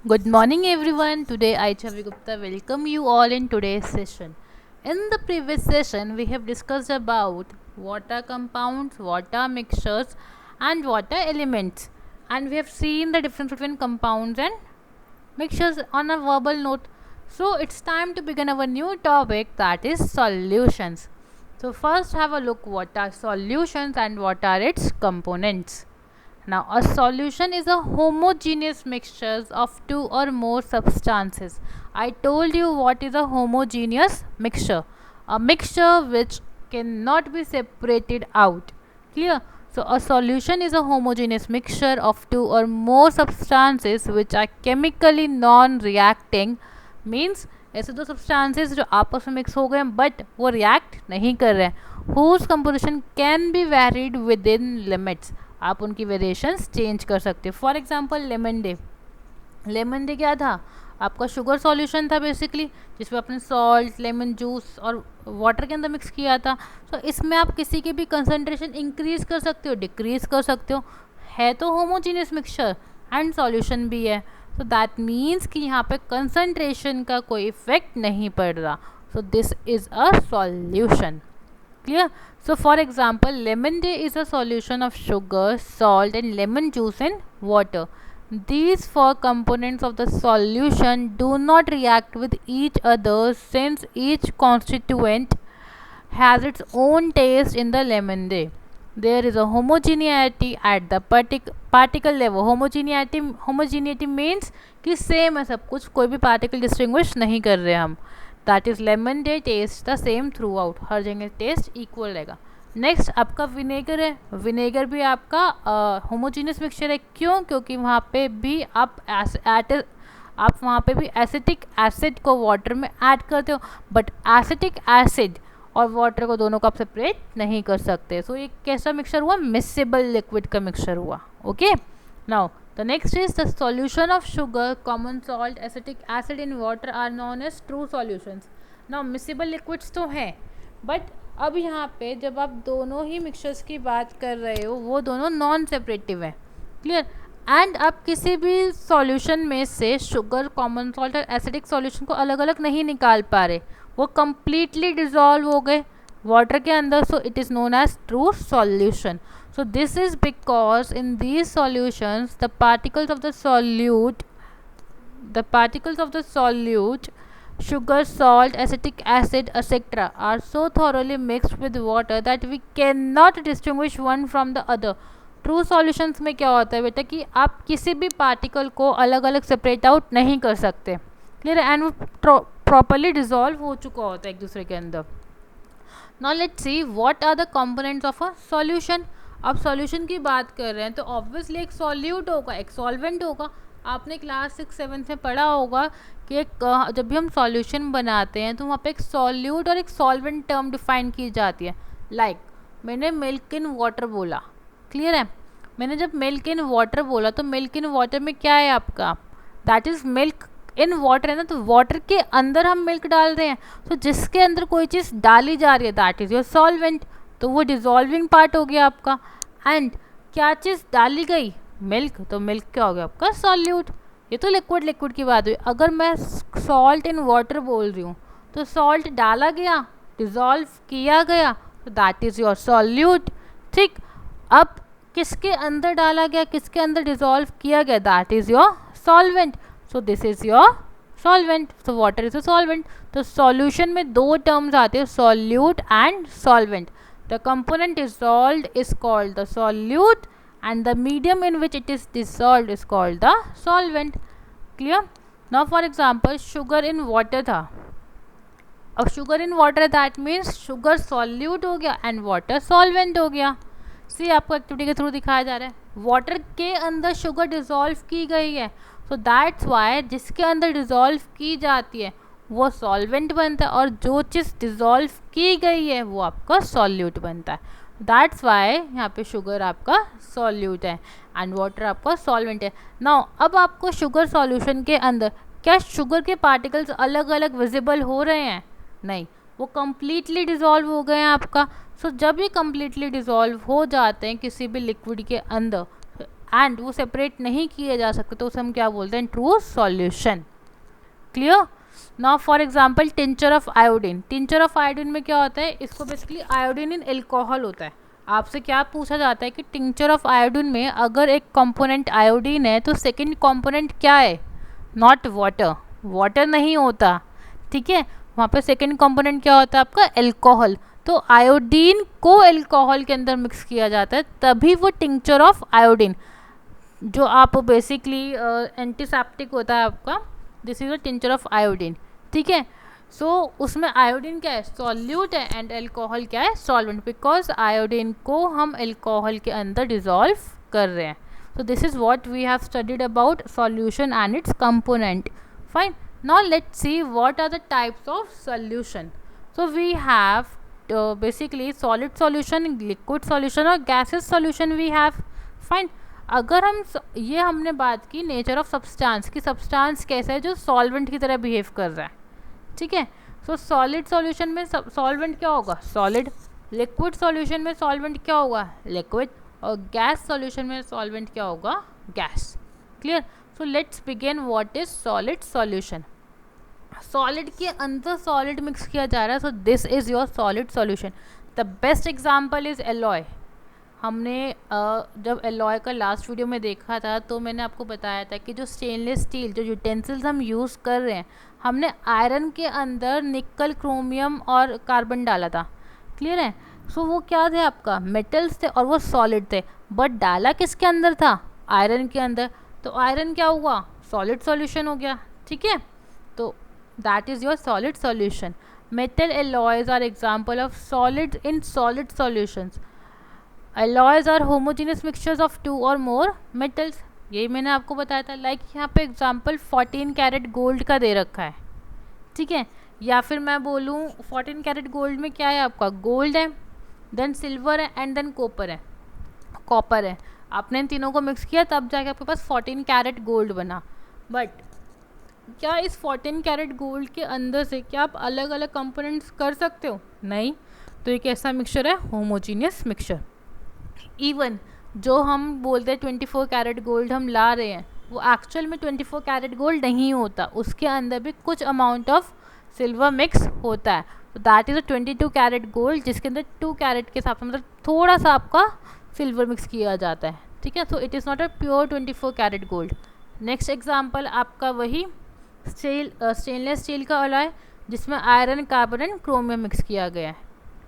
Good morning, everyone. Today, I, Chavi Gupta, welcome you all in today's session. In the previous session, we have discussed about water compounds, water mixtures, and water elements, and we have seen the difference between compounds and mixtures on a verbal note. So, it's time to begin our new topic, that is solutions. So, first, have a look what are solutions and what are its components. Now, a solution is a homogeneous mixture of two or more substances. I told you what is a homogeneous mixture. A mixture which cannot be separated out. Clear? So, a solution is a homogeneous mixture of two or more substances which are chemically non-reacting. Means ऐसे दो substances जो आपस में mix हो गए हैं but वो react नहीं कर रहे हैं whose composition can be varied within limits. आप उनकी वेरिएशंस चेंज कर सकते हो. फॉर एग्जांपल लेमन डे क्या था, आपका शुगर सॉल्यूशन था बेसिकली, जिसमें आपने सॉल्ट, लेमन जूस और वाटर के अंदर मिक्स किया था. तो इसमें आप किसी की भी कंसनट्रेशन इंक्रीज कर सकते हो, डिक्रीज कर सकते हो. है तो होमोजीनियस मिक्सचर एंड सॉल्यूशन भी है. सो दैट मीन्स कि यहाँ पे कंसनट्रेशन का कोई इफेक्ट नहीं पड़ रहा. सो this is a solution. Clear? So for example, lemon day is a solution of sugar, salt and lemon juice in water. These four components of the solution do not react with each other since each constituent has its own taste in the lemon day. There is a homogeneity at the particle level. Homogeneity means कि same है सब कुछ, कोई भी particle distinguish नहीं कर रहे हम. That is lemonade taste the same throughout, हर जगह टेस्ट इक्वल रहेगा. नेक्स्ट आपका विनेगर है. विनेगर भी आपका होमोजीनियस मिक्सचर है. क्यों? क्योंकि वहाँ पे भी आप वहाँ पे भी एसिटिक एसिड को वाटर में ऐड करते हो, बट एसिटिक एसिड और वाटर को दोनों को आप सेपरेट नहीं कर सकते. सो ये कैसा मिक्सचर हुआ? मिक्सेबल लिक्विड का मिक्सचर हुआ. Okay. Now the next is the solution of sugar, common salt, acetic acid in water are known as true solutions. Now miscible liquids तो हैं, बट अब यहाँ पे जब आप दोनों ही मिक्सचर्स की बात कर रहे हो वो दोनों नॉन सेपरेटिव है. क्लियर? एंड आप किसी भी सॉल्यूशन में से शुगर, कॉमन सॉल्ट और एसिडिक सॉल्यूशन को अलग अलग नहीं निकाल पा रहे, वो कम्प्लीटली डिजॉल्व हो गए वाटर के अंदर. So it is known as true solution. So this is because in these solutions the particles of the solute, sugar, salt, acetic acid, etc. are so thoroughly mixed with water that we cannot distinguish one from the other. True solutions में क्या होता है बेटा कि आप किसी भी particle को अलग अलग सेपरेट आउट नहीं कर सकते. क्लियर? एंड वो प्रॉपरली डिजॉल्व हो चुका होता है एक दूसरे के अंदर. Now let's see what are the components of a solution. अब सॉल्यूशन की बात कर रहे हैं तो ऑब्वियसली एक सॉल्यूट होगा, एक सॉल्वेंट होगा. आपने क्लास 6-7 में पढ़ा होगा कि जब भी हम सॉल्यूशन बनाते हैं तो वहाँ पे एक सॉल्यूट और एक सॉल्वेंट टर्म डिफाइन की जाती है. लाइक मैंने मिल्क इन वाटर बोला. क्लियर है? मैंने जब मिल्क इन वाटर बोला तो मिल्क इन वाटर में क्या है आपका? That is milk in water है ना. तो वाटर के अंदर हम मिल्क डाल रहे हैं, तो जिसके अंदर कोई चीज़ डाली जा रही है दैट इज़ योर सॉल्वेंट. तो वो डिजॉल्विंग पार्ट हो गया आपका. एंड क्या चीज़ डाली गई? मिल्क. तो मिल्क क्या हो गया आपका? सॉल्यूट. ये तो लिक्विड की बात हुई. अगर मैं सॉल्ट इन वाटर बोल रही हूँ तो सॉल्ट डाला गया, डिजॉल्व किया गया, तो दैट इज़ योर सॉल्यूट. ठीक. अब किसके अंदर डाला गया, किसके अंदर डिजॉल्व किया गया? That is your solvent. So this is your solvent. So water is a solvent. तो सॉल्यूशन में दो टर्म्स आते हैं, solute and solvent. The component dissolved is called the solute and the medium in which it is dissolved is called the solvent. Clear? Now for example sugar in water था. अब sugar in water that means sugar solute हो गया and water solvent हो गया. See आपको activity के through दिखाया जा रहा है. वाटर के अंदर शुगर डिजॉल्व की गई है, so that's why जिसके अंदर डिजॉल्व की जाती है वो सॉल्वेंट बनता है और जो चीज़ डिज़ोल्व की गई है वो आपका सॉल्यूट बनता है. दैट्स वाई यहाँ पे शुगर आपका सॉल्यूट है एंड वाटर आपका सॉल्वेंट है. नाउ अब आपको शुगर सॉल्यूशन के अंदर क्या शुगर के पार्टिकल्स अलग अलग विजिबल हो रहे हैं? नहीं, वो कम्प्लीटली डिज़ोल्व हो गए हैं आपका. सो जब ये कम्प्लीटली डिज़ोल्व हो जाते हैं किसी भी लिक्विड के अंदर, एंड वो सेपरेट नहीं किए जा सकते तो उसे हम क्या बोलते हैं, true solution. Clear. Now for example tincture of iodine. Tincture of iodine में क्या होता है, इसको बेसिकली आयोडीन इन एल्कोहल होता है। आपसे क्या पूछा जाता है कि टिंचर ऑफ आयोडीन में अगर एक कंपोनेंट आयोडीन है तो सेकंड कंपोनेंट क्या है, नॉट वाटर, वाटर नहीं होता, ठीक है, वहाँ पे सेकंड कंपोनेंट क्या होता है आपका, एल्कोहल। तो आयोडीन को एल्कोहल के अंदर मिक्स किया जाता है तभी वो टिंचर ऑफ आयोडीन, जो आप बेसिकली एंटीसेप्टिक होता है आपका, this is a tincture of iodine, ठीक है। सो उसमें आयोडीन क्या है, सॉल्यूट है, एंड एल्कोहल क्या है, सॉल्वेंट, बिकॉज आयोडीन को हम एल्कोहल के अंदर डिजॉल्व कर रहे हैं। So this is what we have studied about solution and its component. Fine, now let's see what are the types of solution. So we have basically solid solution, liquid solution और gases solution we have. Fine, अगर हम ये हमने बात की nature of substance की, substance कैसा है जो सॉल्वेंट की तरह बिहेव कर रहा है, ठीक है। सो सॉलिड सॉल्यूशन में सॉल्वेंट क्या होगा, सॉलिड। लिक्विड सॉल्यूशन में सॉल्वेंट क्या होगा, लिक्विड। और गैस सॉल्यूशन में सॉल्वेंट क्या होगा, gas. Clear. So let's begin what is solid solution. Solid के अंदर सॉलिड मिक्स किया जा रहा है, सो this is your solid solution. The best example is alloy. हमने जब एलॉय का लास्ट वीडियो में देखा था तो मैंने आपको बताया था कि जो स्टेनलेस स्टील जो यूटेंसिल्स हम यूज़ कर रहे हैं, हमने आयरन के अंदर निकल, क्रोमियम और कार्बन डाला था। क्लियर है। सो वो क्या थे आपका, मेटल्स थे और वो सॉलिड थे, बट डाला किसके अंदर था, आयरन के अंदर। तो आयरन क्या हुआ, सॉलिड सॉल्यूशन हो गया, ठीक है। तो that is your solid solution. Metal alloys are example of solid in solid solutions. alloys are homogeneous mixtures of two or more metals, यही मैंने आपको बताया था। लाइक यहाँ पे एग्जांपल 14 कैरेट गोल्ड का दे रखा है, ठीक है। या फिर मैं बोलूँ 14 कैरेट गोल्ड में क्या है आपका, गोल्ड है, देन सिल्वर है एंड देन कॉपर है, कॉपर है। आपने इन तीनों को मिक्स किया तब जाके आपके पास 14 कैरेट गोल्ड बना। बट क्या इस 14 कैरेट गोल्ड के अंदर से क्या आप अलग अलग कंपोनेंट्स कर सकते हो, नहीं। तो ये कैसा मिक्सचर है, होमोजीनियस मिक्सचर। इवन जो हम बोलते हैं 24 कैरेट गोल्ड हम ला रहे हैं, वो एक्चुअल में 24 कैरेट गोल्ड नहीं होता, उसके अंदर भी कुछ अमाउंट ऑफ सिल्वर मिक्स होता है। तो that is a 22 carat gold, जिसके अंदर 2 कैरेट के हिसाब से मतलब थोड़ा सा आपका सिल्वर मिक्स किया जाता है, ठीक है। So it is not a pure 24 carat gold. Next example आपका वही स्टेनलेस स्टील का अलॉय जिसमें iron, carbon and chromium mix किया गया है।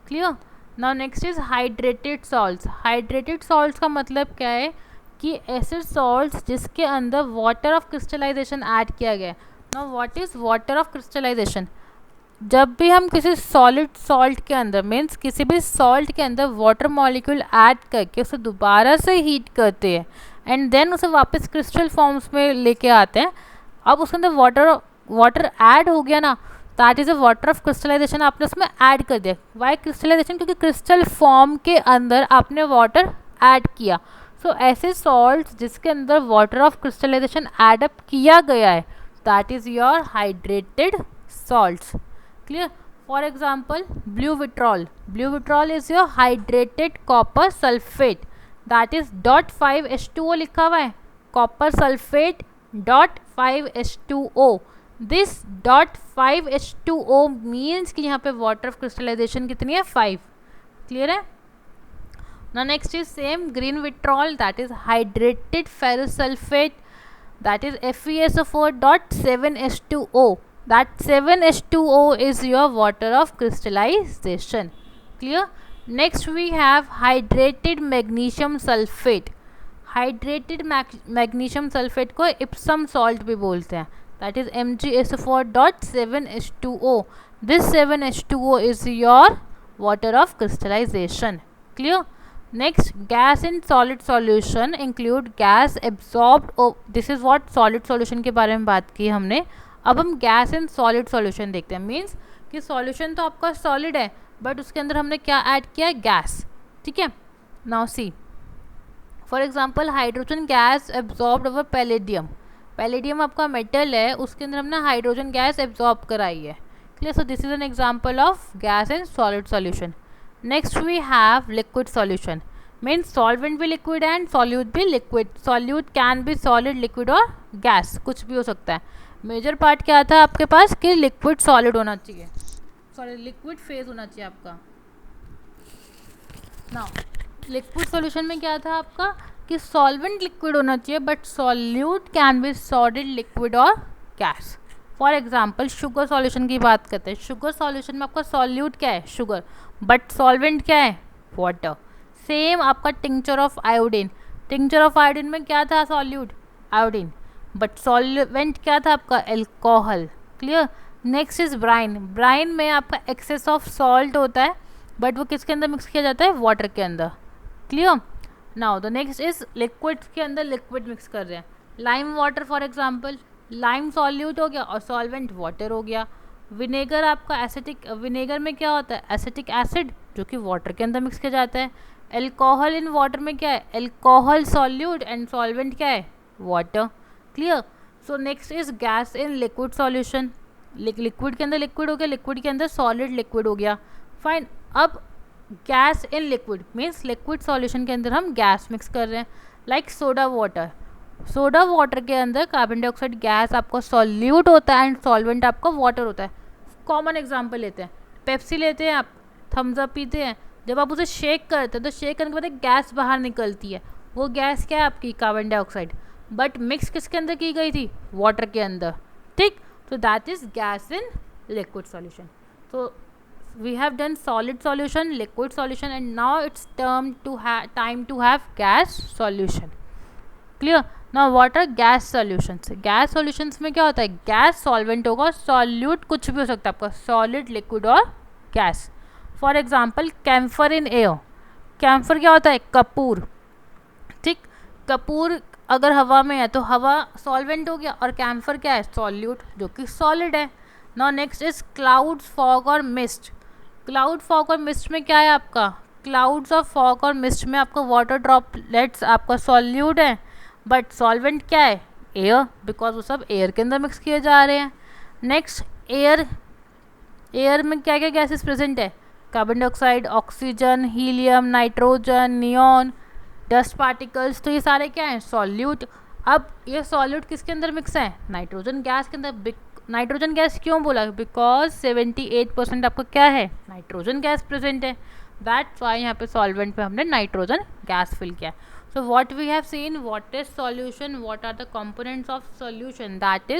Clear. Now next is hydrated salts. Hydrated salts का मतलब क्या है कि ऐसे सॉल्ट्स जिसके अंदर वाटर ऑफ क्रिस्टलाइजेशन ऐड किया गया है। Now what is water of crystallization, जब भी हम किसी सॉलिड सॉल्ट के अंदर मीन्स किसी भी सॉल्ट के अंदर वाटर मॉलिक्यूल ऐड करके उसे दोबारा से हीट करते हैं एंड देन उसे वापस क्रिस्टल फॉर्म्स में लेके आते हैं। अब उसके अंदर वाटर ऐड हो गया ना, that is a water of crystallization, आपने उसमें ऐड कर दिया। वाई क्रिस्टलाइजेशन, क्योंकि क्रिस्टल फॉर्म के अंदर आपने वाटर ऐड किया। सो ऐसे सॉल्ट्स जिसके अंदर water of crystallization add up किया गया है, that is your hydrated salts. Clear. For example blue vitriol. Blue vitriol is your hydrated copper sulphate, that is .5H2O लिखा हुआ है, copper sulphate .5H2O। This .5H2O means कि यहाँ पे water of crystallisation कितनी है, 5। क्लियर है ना। Next is same green vitriol, that is hydrated ferrous sulphate, that is FeSO4 .7H2O, that 7H2O is your water of crystallization. Clear. Next we have hydrated magnesium sulfate. Hydrated magnesium sulphate को Epsom salt भी बोलते हैं, that is MgSO4 .7H2O. This 7H2O is your water of crystallization. Clear. Next gas in solid solution include gas absorbed, this is what solid solution के बारे में बात की हमने। अब हम गैस इन सॉलिड सॉल्यूशन देखते हैं। मीन्स कि सॉल्यूशन तो आपका सॉलिड है बट उसके अंदर हमने क्या ऐड किया है, गैस, ठीक है। Now see for example hydrogen gas absorbed over palladium. Palladium आपका मेटल है, उसके अंदर हमने हाइड्रोजन गैस एब्जॉर्ब कराई है। Clear. So this is an example of gas in solid solution. Next we have liquid solution. Means solvent भी liquid है and solute भी liquid. Solute can be solid, liquid और गैस, कुछ भी हो सकता है. मेजर पार्ट क्या था आपके पास कि लिक्विड सॉलिड होना चाहिए, सॉरी लिक्विड फेज होना चाहिए आपका. नाउ लिक्विड सॉल्यूशन में क्या था आपका कि सॉल्वेंट लिक्विड होना चाहिए but solute can be solid, liquid और gas. For example sugar solution की बात करते हैं. शुगर सॉल्यूशन में आपका सॉल्यूट क्या है, शुगर, बट सॉल्वेंट क्या है, वाटर. सेम आपका tincture of iodine, tincture of iodine में क्या था, सॉल्यूट आयोडीन, बट सॉल्वेंट क्या था आपका, alcohol. Clear. Next is brine. Brine में आपका एक्सेस ऑफ सॉल्ट होता है बट वो किसके अंदर मिक्स किया जाता है, वाटर के अंदर. Clear. Now the next is liquid के अंदर लिक्विड मिक्स कर रहे हैं. Lime water for example, lime solute हो गया और सॉल्वेंट वाटर हो गया. विनेगर आपका एसिटिक, विनेगर में क्या होता है, एसिटिक एसिड जो कि वाटर के अंदर मिक्स किया जाता है. एल्कोहल इन वाटर में क्या है, एल्कोहल सॉल्यूट एंड सॉल्वेंट क्या है, water. Clear. So next is gas in liquid solution. Liquid के अंदर लिक्विड हो गया, लिक्विड के अंदर सॉलिड लिक्विड हो गया. फाइन. अब gas in liquid means liquid solution के अंदर हम गैस मिक्स कर रहे हैं, like soda water. Soda water के अंदर कार्बन डाइऑक्साइड गैस आपका सॉल्यूट होता है एंड सॉल्वेंट आपका वाटर होता है. कॉमन एग्जांपल लेते हैं, पेप्सी लेते हैं आप, थम्स अप पीते हैं. जब आप उसे शेक करते हैं तो शेक करने के बाद एक गैस बाहर निकलती है. वो गैस क्या है आपकी, कार्बन डाइऑक्साइड, बट मिक्स किसके अंदर की गई थी, वाटर के अंदर. ठीक. तो that is gas in liquid solution. तो we have done solid solution, liquid solution, and now it's time to have gas solution. Clear. Now what are gas solutions? gas solutions में क्या होता है, गैस सॉल्वेंट होगा, solute कुछ भी हो सकता है आपका, सॉलिड, लिक्विड और gas. For example camphor in air. Camphor क्या होता है, कपूर. ठीक. कपूर अगर हवा में है तो हवा सॉल्वेंट हो गया और कैम्फर क्या है, सॉल्यूट जो कि सॉलिड है. Now next is clouds, fog और मिस्ट. क्लाउड, फॉग और मिस्ट में क्या है आपका, क्लाउड्स और फॉग और मिस्ट में आपका वाटर ड्रॉपलेट्स आपका सॉल्यूट है बट सॉल्वेंट क्या है, एयर, बिकॉज वो सब एयर के अंदर मिक्स किए जा रहे हैं. Next air. एयर में क्या क्या गैसेस प्रेजेंट है, carbon dioxide, oxygen, helium, nitrogen, neon, dust particles. तो ये सारे क्या हैं, सॉल्यूट. अब ये सॉल्यूट किसके अंदर मिक्स है, नाइट्रोजन गैस के अंदर. नाइट्रोजन गैस क्यों बोला, बिकॉज 78% आपका क्या है, नाइट्रोजन गैस प्रेजेंट है. दैट्स वाई यहाँ पे सॉल्वेंट पे हमने नाइट्रोजन गैस फिल किया. So what we have seen, what is solution, what are the components of solution, that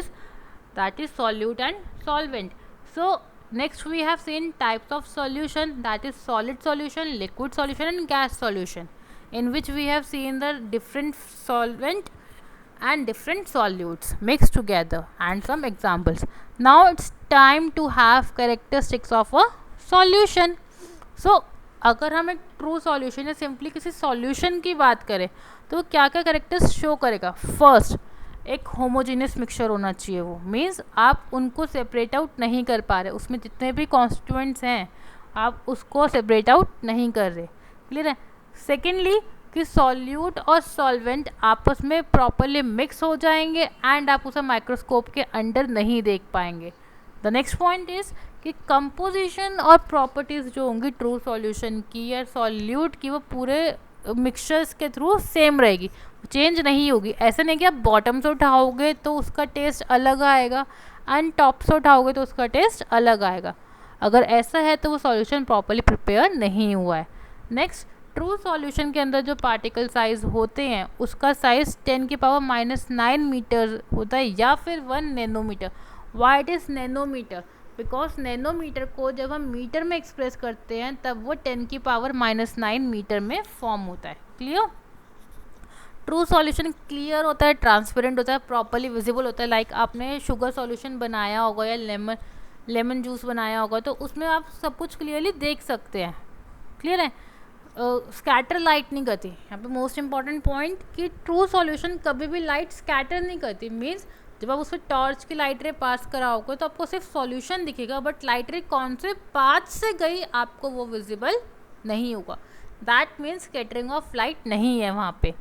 is solute and solvent. So next we have seen types of solution, that is solid solution, liquid solution and gas solution, in which we have seen the different solvent and different solutes mixed together and some examples. Now it's time to have characteristics of a solution. So अगर हम एक true solution या simply किसी solution की बात करें तो क्या क्या करेक्टर्स शो करेगा. फर्स्ट, एक होमोजीनियस मिक्सचर होना चाहिए. वो मीन्स आप उनको सेपरेट आउट नहीं कर पा रहे, उसमें जितने भी कॉन्स्टिट्यूएंट्स हैं आप उसको सेपरेट आउट नहीं कर रहे. क्लियर है. सेकेंडली कि सॉल्यूट और सॉल्वेंट आपस में प्रॉपरली मिक्स हो जाएंगे एंड आप उसे माइक्रोस्कोप के अंडर नहीं देख पाएंगे. द नेक्स्ट पॉइंट इज कि कंपोजिशन और प्रॉपर्टीज़ जो होंगी ट्रू सॉल्यूशन की या सॉल्यूट की वो पूरे मिक्सचर्स के थ्रू सेम रहेगी, चेंज नहीं होगी. ऐसा नहीं कि आप बॉटम से उठाओगे तो उसका टेस्ट अलग आएगा एंड टॉप से उठाओगे तो उसका टेस्ट अलग आएगा. अगर ऐसा है तो वो सॉल्यूशन प्रॉपरली प्रिपेयर नहीं हुआ है. नेक्स्ट, ट्रू सॉल्यूशन के अंदर जो पार्टिकल साइज होते हैं उसका साइज 10⁻⁹ मीटर होता है या फिर 1 nanometre. Why it is nanometre, because nanometre को जब हम मीटर में एक्सप्रेस करते हैं तब वो 10⁻⁹ मीटर में फॉर्म होता है. क्लियर. ट्रू सॉल्यूशन क्लियर होता है, ट्रांसपेरेंट होता है, प्रॉपरली विजिबल होता है. लाइक आपने शुगर सॉल्यूशन बनाया होगा या लेमन जूस बनाया होगा तो उसमें आप सब कुछ क्लियरली देख सकते हैं. क्लियर है. स्कैटर लाइट नहीं करती. यहाँ पे मोस्ट इंपॉर्टेंट पॉइंट कि ट्रू सॉल्यूशन कभी भी लाइट स्कैटर नहीं करती. मीन्स जब आप उसमें टॉर्च की लाइट रे पास कराओगे तो आपको सिर्फ सॉल्यूशन दिखेगा बट लाइट रे कौन से पाथ से गई आपको वो विजिबल नहीं होगा. That means scattering of light नहीं है वहाँ पे.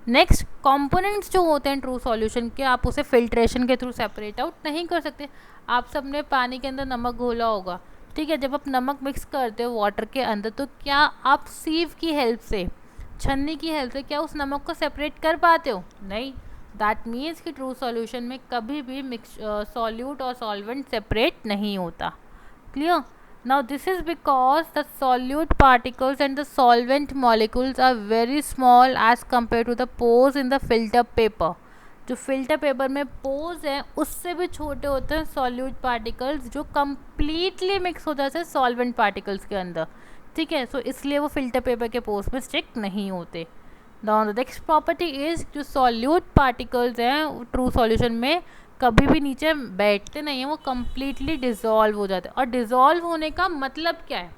नेक्स्ट, कंपोनेंट्स जो होते हैं ट्रू सॉल्यूशन के आप उसे फिल्ट्रेशन के थ्रू सेपरेट आउट नहीं कर सकते. आप सबने पानी के अंदर नमक घोला होगा, ठीक है. जब आप नमक मिक्स करते हो वाटर के अंदर तो क्या आप सीव की हेल्प से छन्नी की हेल्प से क्या उस नमक को सेपरेट कर पाते हो? नहीं। दैट मीन्स कि ट्रू सॉल्यूशन में कभी भी मिक्स सॉल्यूट और सॉल्वेंट सेपरेट नहीं होता। Clear? Now this is because the solute particles and the solvent molecules are very small as compared to the pores in the filter paper. जो filter paper में pores हैं उससे भी छोटे होते हैं सॉल्यूट पार्टिकल्स जो कम्प्लीटली मिक्स हो जाते हैं सॉल्वेंट पार्टिकल्स के अंदर। ठीक है, सो इसलिए वो फिल्टर पेपर के पोर्स में स्टिक नहीं होते। द नेक्स्ट प्रॉपर्टी इज जो सॉल्यूट पार्टिकल्स हैं ट्रू सॉल्यूशन में कभी भी नीचे बैठते नहीं हैं, वो कम्प्लीटली डिज़ोल्व हो जाते हैं। और डिज़ोल्व होने का मतलब क्या है?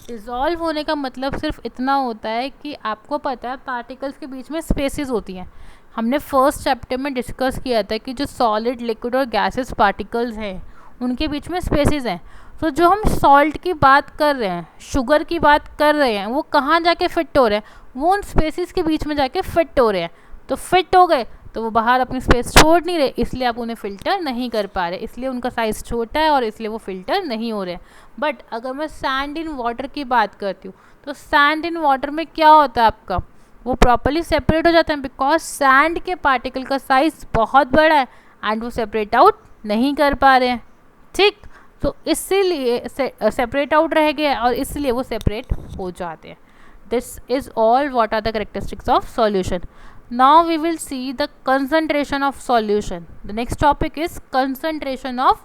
डिज़ोल्व होने का मतलब सिर्फ इतना होता है कि आपको पता है पार्टिकल्स के बीच में स्पेसेस होती हैं। हमने फर्स्ट चैप्टर में डिस्कस किया था कि जो सॉलिड, लिक्विड और गैसेस पार्टिकल्स हैं उनके बीच में स्पेसेस हैं। तो जो हम सॉल्ट की बात कर रहे हैं, शुगर की बात कर रहे हैं, वो कहाँ जाके फिट हो रहे हैं? वो उन स्पेसेस के बीच में जाके फिट हो रहे हैं। तो फिट हो गए तो वो बाहर अपनी स्पेस छोड़ नहीं रहे, इसलिए आप उन्हें फ़िल्टर नहीं कर पा रहे, इसलिए उनका साइज़ छोटा है और इसलिए वो फ़िल्टर नहीं हो रहे। बट अगर मैं सैंड इन वाटर की बात करती हूँ तो सैंड इन वाटर में क्या होता है आपका? वो प्रॉपरली सेपरेट हो जाता है बिकॉज सैंड के पार्टिकल का साइज़ बहुत बड़ा है एंड वो सेपरेट आउट नहीं कर पा रहे हैं। ठीक, तो इसीलिए सेपरेट आउट रह गया और इसलिए वो सेपरेट हो जाते हैं। This is all what are the characteristics of solution. Now we will see the concentration of solution. The next topic is concentration of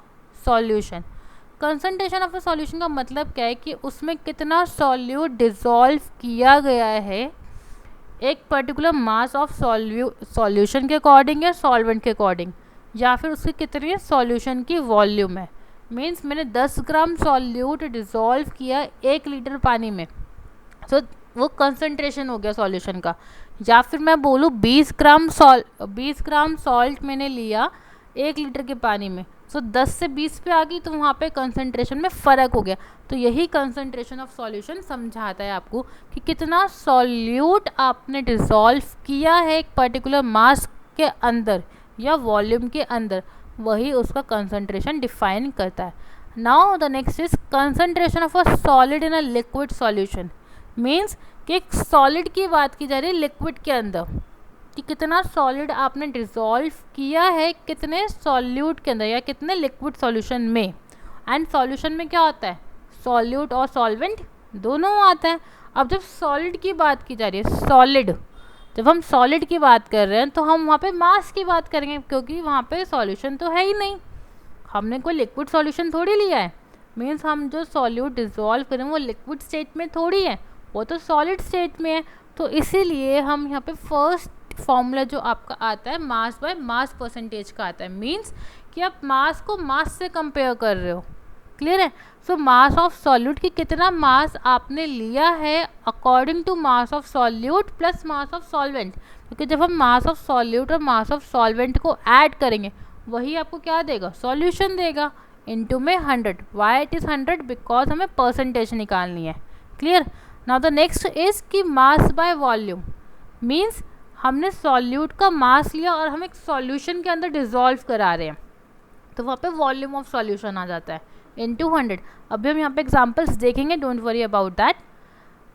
solution. Concentration of a solution का मतलब क्या है कि उसमें कितना सॉल्यूट डिज़ोल्व किया गया है एक पर्टिकुलर मास ऑफ सॉल्यूशन के अकॉर्डिंग या सॉल्वेंट के अकॉर्डिंग, या फिर उसकी कितनी सॉल्यूशन की वॉल्यूम है। मीन्स मैंने 10 ग्राम सॉल्यूट डिज़ोल्व किया 1 लीटर पानी में, तो वो कंसंट्रेशन हो गया सॉल्यूशन का। या फिर मैं बोलूँ 20 ग्राम सॉल्ट मैंने लिया 1 लीटर के पानी में, सो 10 से 20 पे आ गई, तो वहाँ पे कंसंट्रेशन में फ़र्क हो गया। तो यही कंसंट्रेशन ऑफ सॉल्यूशन समझाता है आपको कि कितना सॉल्यूट आपने डिज़ोल्व किया है एक पर्टिकुलर मास के अंदर या वॉल्यूम के अंदर, वही उसका कंसंट्रेशन डिफाइन करता है। Now the next is concentration of a solid in a liquid solution. Means कि एक सॉलिड की बात की जा रही है लिक्विड के अंदर, कि कितना सॉलिड आपने डिज़ोल्व किया है कितने सॉल्यूट के अंदर या कितने लिक्विड सॉल्यूशन में। एंड सॉल्यूशन में क्या होता है? सॉल्यूट और सॉल्वेंट दोनों आता है। अब जब सॉलिड की बात की जा रही है, सॉलिड, जब हम सॉलिड की बात कर रहे हैं तो हम वहाँ पे मास की बात करेंगे, क्योंकि वहाँ पे सॉल्यूशन तो है ही नहीं, हमने कोई लिक्विड सॉल्यूशन थोड़ी लिया है। मीन्स हम जो सॉल्यूट डिज़ोल्व करें वो लिक्विड स्टेट में थोड़ी है, वो तो सॉलिड स्टेट में है। तो इसीलिए हम यहाँ पे फर्स्ट फॉर्मूला जो आपका आता है मास बाय मास परसेंटेज का आता है। मीन्स कि आप मास को मास से कंपेयर कर रहे हो। क्लियर है? सो मास ऑफ सॉल्यूट की कितना मास आपने लिया है according to mass of solute plus mass of solvent, क्योंकि जब हम मास ऑफ सॉल्यूट और मास ऑफ सॉल्वेंट को ऐड करेंगे वही आपको क्या देगा? सॉल्यूशन देगा। इनटू में 100। Y it is 100? बिकॉज हमें परसेंटेज निकालनी है। Clear? Now the next is कि मास बाय वॉल्यूम। मीन्स हमने सॉल्यूट का मास लिया और हम एक सॉल्यूशन के अंदर डिज़ोल्व करा रहे हैं, तो वहाँ पे वॉल्यूम ऑफ सॉल्यूशन आ जाता है इनटू 100। अभी हम यहाँ पे एग्जांपल्स देखेंगे, don't worry about that.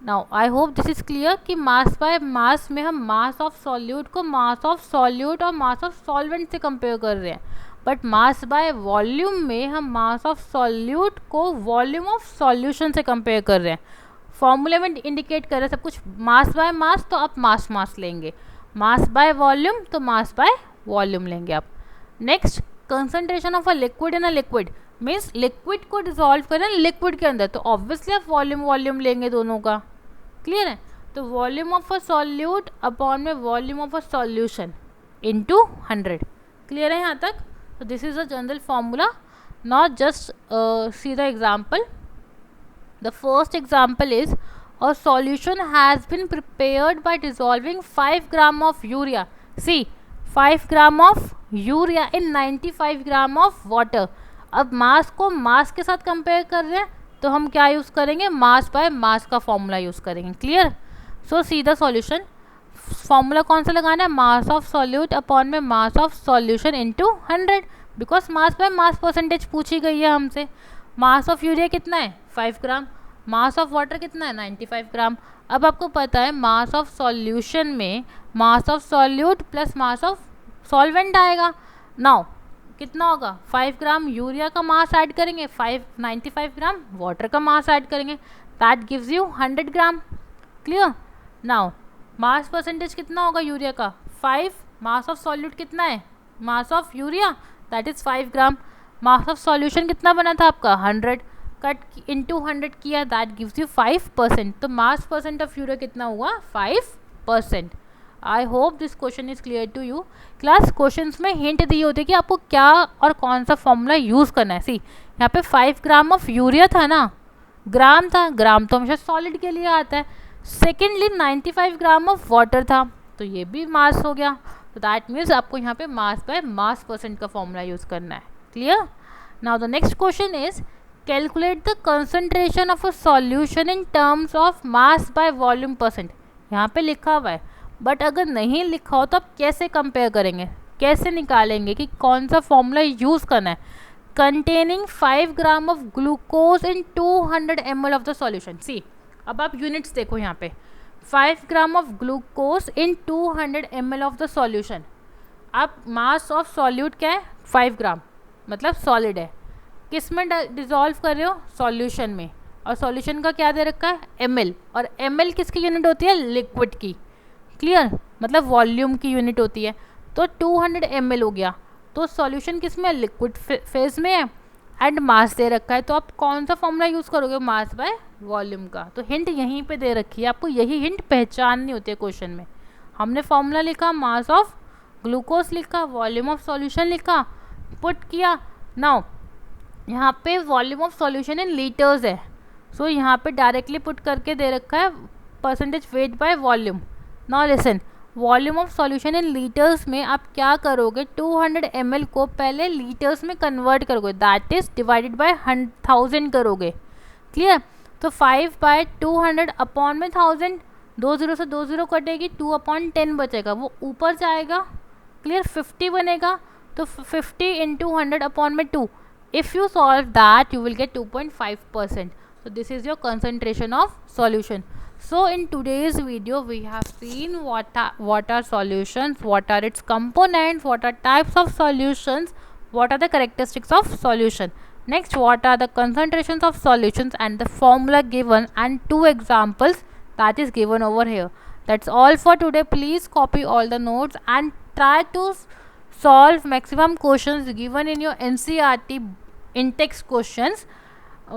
Now I hope this is clear कि मास बाय मास में हम मास ऑफ सॉल्यूट को मास ऑफ सॉल्यूट और मास ऑफ सॉल्वेंट से कंपेयर कर रहे हैं, बट मास बाय वॉल्यूम में हम मास ऑफ सॉल्यूट को वॉल्यूम ऑफ सॉल्यूशन से कंपेयर कर रहे हैं। फॉर्मूले में इंडिकेट कर रहे हैं सब कुछ मास बाय मास, तो आप मास लेंगे, मास बाय वॉल्यूम तो मास बाय वॉल्यूम लेंगे आप। Next, concentration of a liquid in a liquid. Means liquid को डिसॉल्व करें लिक्विड के अंदर, तो ऑब्वियसली आप वॉल्यूम लेंगे दोनों का। क्लियर है? तो volume of a solute upon में volume of a solution into 100। Clear है यहाँ तक? तो this is a general formula. Not just see the example. The first example is a solution has been prepared by dissolving 5 gram of urea. See, 5 gram of urea in 95 gram of water. अब मास को मास के साथ compare कर रहे हैं तो हम क्या यूज़ करेंगे? मास बाय मास का फॉर्मूला यूज़ करेंगे। Clear? So see the solution. Formula कौन सा लगाना है? मास ऑफ सॉल्यूट अपॉन में mass of solution into 100, because mass by mass percentage पूछी गई है हमसे। मास ऑफ यूरिया कितना है? 5 ग्राम। मास ऑफ वाटर कितना है 95 ग्राम। अब आपको पता है मास ऑफ सॉल्यूशन में मास of solute plus mass of solvent आएगा। नाउ कितना होगा 5 ग्राम यूरिया का मास ऐड करेंगे, 95 ग्राम वाटर का मास ऐड करेंगे, that gives you 100 gram. Clear. Now mass percentage कितना होगा यूरिया का 5, मास ऑफ सॉल्यूट कितना है mass of urea that is 5 gram, mass of solution कितना बना था आपका 100, कट इंटू 100 किया दैट गिव्स यू 5%। तो मास परसेंट ऑफ यूरिया कितना हुआ 5%। I hope this question is clear to you. Class questions में हिंट दिए होते कि आपको क्या और कौन सा फॉर्मूला यूज़ करना है। सी यहाँ पे 5 ग्राम ऑफ यूरिया था ना, ग्राम था, ग्राम तो हमेशा सॉलिड के लिए आता है। सेकेंडली 95 ग्राम ऑफ वाटर था, तो ये भी मास हो गया। तो दैट मीन्स आपको यहाँ पे मास बाय मास परसेंट का फॉर्मूला यूज़ करना है। Clear. Now the next question is calculate the concentration of a solution in terms of mass by volume percent. यहाँ पे लिखा हुआ है, बट अगर नहीं लिखा हो तो आप कैसे कंपेयर करेंगे, कैसे निकालेंगे कि कौन सा फॉर्मूला यूज़ करना है। Containing 5 gram of glucose in 200 ml of the solution. See अब आप यूनिट्स देखो यहाँ पे 5 gram of glucose in 200 ml of the solution. अब मास ऑफ सॉल्यूट क्या है 5 ग्राम, मतलब सॉलिड है। किस में डिजॉल्व कर रहे हो सॉल्यूशन में, और सॉल्यूशन का क्या दे रखा है ml, और ml किसकी यूनिट होती है लिक्विड की। क्लियर, मतलब वॉल्यूम की यूनिट होती है। तो 200 ml हो गया, तो सॉल्यूशन किस में लिक्विड फेज में है एंड मास दे रखा है, तो आप कौन सा फॉर्मूला यूज़ करोगे मास बाय वॉल्यूम का। तो हिंट यहीं पे दे रखी है, आपको यही हिंट पहचाननी होती है क्वेश्चन में। हमने फॉर्मूला लिखा मास ऑफ ग्लूकोज लिखा, वॉल्यूम ऑफ सॉल्यूशन लिखा, पुट किया। नाउ यहाँ पे volume of solution in litres है, सो यहाँ पे डायरेक्टली पुट करके दे रखा है percentage weight by volume. Now listen, volume of solution in litres में आप क्या करोगे 200 ml को पहले लीटर्स में कन्वर्ट करोगे, दैट इज डिवाइडेड बाय 1000 करोगे। क्लियर। तो 5 बाय 200 अपॉन में 1000, 2 0 से 2 0 कटेगी, 2/10 बचेगा, वो ऊपर जाएगा। क्लियर। 50 बनेगा, तो 50 इंटू 100 अपॉन में 2। If you solve that you will get 2.5%. So this is your concentration of solution. So in today's video we have seen what are solutions, what are its components, what are types of solutions, what are the characteristics of solution. Next, what are the concentrations of solutions and the formula given, and 2 examples that is given over here. That's all for today. Please copy all the notes and try to solve maximum questions given in your NCERT in-text questions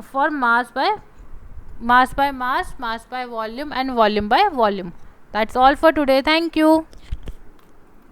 for mass by mass, mass by volume, and volume by volume. That's all for today. Thank you.